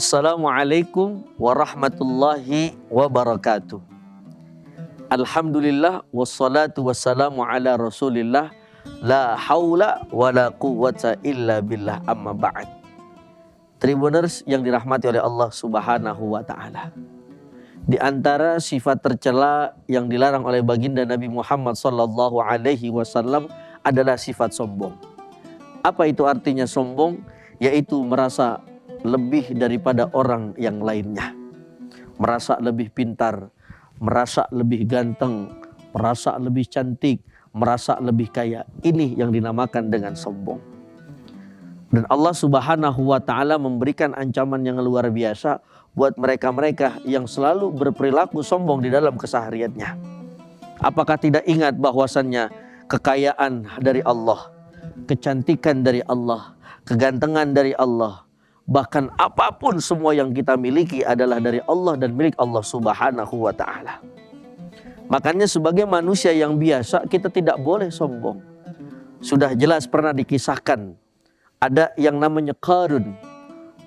Assalamualaikum warahmatullahi wabarakatuh. Alhamdulillah wassalatu wassalamu ala rasulillah. La haula wa la quwwata illa billah, amma ba'd. Tribuners yang dirahmati oleh Allah subhanahu wa ta'ala, di antara sifat tercela yang dilarang oleh baginda Nabi Muhammad sallallahu alaihi wasallam adalah sifat sombong. Apa itu artinya sombong? Yaitu merasa lebih daripada orang yang lainnya, merasa lebih pintar, merasa lebih ganteng, merasa lebih cantik, merasa lebih kaya. Ini yang dinamakan dengan sombong. Dan Allah subhanahu wa ta'ala memberikan ancaman yang luar biasa buat mereka-mereka yang selalu berperilaku sombong di dalam kesehariannya. Apakah tidak ingat bahwasannya kekayaan dari Allah, kecantikan dari Allah, kegantengan dari Allah, bahkan apapun semua yang kita miliki adalah dari Allah dan milik Allah subhanahu wa ta'ala. Makanya sebagai manusia yang biasa kita tidak boleh sombong. Sudah jelas pernah dikisahkan, ada yang namanya Qarun.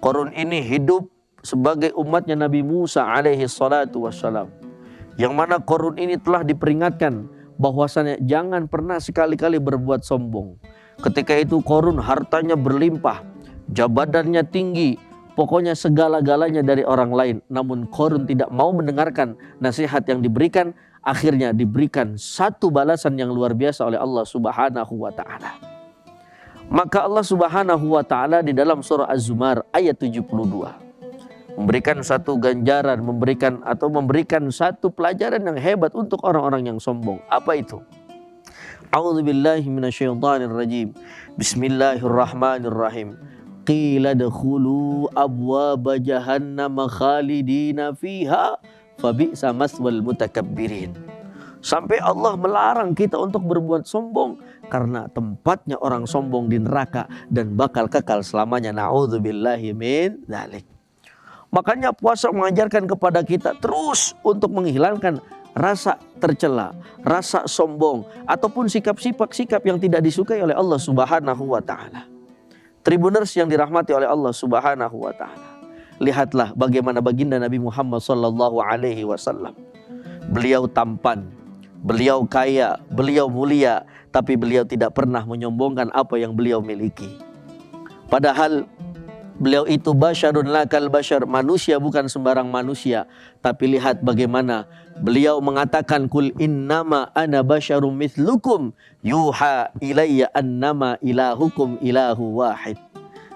Qarun ini hidup sebagai umatnya Nabi Musa alaihi salatu wassalam, yang mana Qarun ini telah diperingatkan bahwasanya jangan pernah sekali-kali berbuat sombong. Ketika itu Qarun hartanya berlimpah, jabatannya tinggi, pokoknya segala-galanya dari orang lain. Namun Qarun tidak mau mendengarkan nasihat yang diberikan. Akhirnya diberikan satu balasan yang luar biasa oleh Allah subhanahu wa ta'ala. Maka Allah subhanahu wa ta'ala di dalam surah Az-Zumar ayat 72 memberikan satu ganjaran, memberikan satu pelajaran yang hebat untuk orang-orang yang sombong. Apa itu? A'udzubillahi minasyaitonirrajim. Bismillahirrahmanirrahim. Qila dkhulu abwaaba jahannam khalidina fiha fabi'sa maswal mutakabbirin. Sampai Allah melarang kita untuk berbuat sombong karena tempatnya orang sombong di neraka dan bakal kekal selamanya. Na'udzubillahi min dzalik. Makanya puasa mengajarkan kepada kita terus untuk menghilangkan rasa tercela, rasa sombong, ataupun sikap-sikap yang tidak disukai oleh Allah subhanahu wa ta'ala. Tribuners yang dirahmati oleh Allah subhanahu wa ta'ala, lihatlah bagaimana baginda Nabi Muhammad sallallahu alaihi wasallam. Beliau tampan, beliau kaya, beliau mulia, tapi beliau tidak pernah menyombongkan apa yang beliau miliki. Padahal beliau itu basyarun lakal basyar, manusia bukan sembarang manusia. Tapi lihat bagaimana beliau mengatakan, kul innama ana basyarum mithlukum yuha ilayya annama ilahukum ilahu wahid.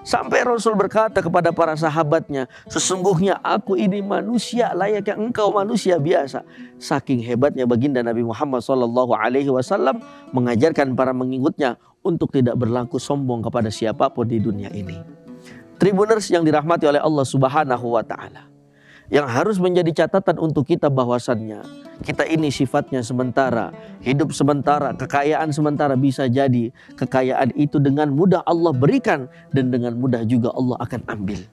Sampai Rasul berkata kepada para sahabatnya, sesungguhnya aku ini manusia layaknya engkau manusia biasa. Saking hebatnya baginda Nabi Muhammad SAW mengajarkan para mengikutnya untuk tidak berlaku sombong kepada siapapun di dunia ini. Tribuners yang dirahmati oleh Allah subhanahu wa ta'ala, yang harus menjadi catatan untuk kita bahwasannya kita ini sifatnya sementara, hidup sementara, kekayaan sementara. Bisa jadi kekayaan itu dengan mudah Allah berikan dan dengan mudah juga Allah akan ambil.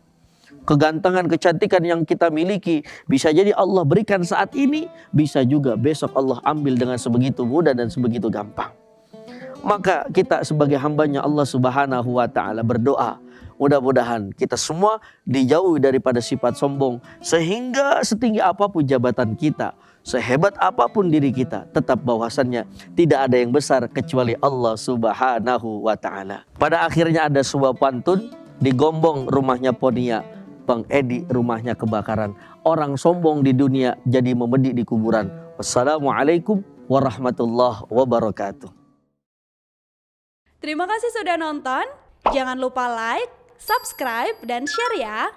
Kegantengan, kecantikan yang kita miliki bisa jadi Allah berikan saat ini, bisa juga besok Allah ambil dengan sebegitu mudah dan sebegitu gampang. Maka kita sebagai hambanya Allah subhanahu wa ta'ala berdoa, mudah-mudahan kita semua dijauhi daripada sifat sombong, sehingga setinggi apapun jabatan kita, sehebat apapun diri kita, tetap bahwasannya tidak ada yang besar kecuali Allah subhanahu wa ta'ala. Pada akhirnya ada sebuah pantun, di Gombong rumahnya Ponia, Bang Edi rumahnya kebakaran. Orang sombong di dunia jadi memedik di kuburan. Wassalamualaikum warahmatullahi wabarakatuh. Terima kasih sudah nonton. Jangan lupa like, subscribe, dan share ya.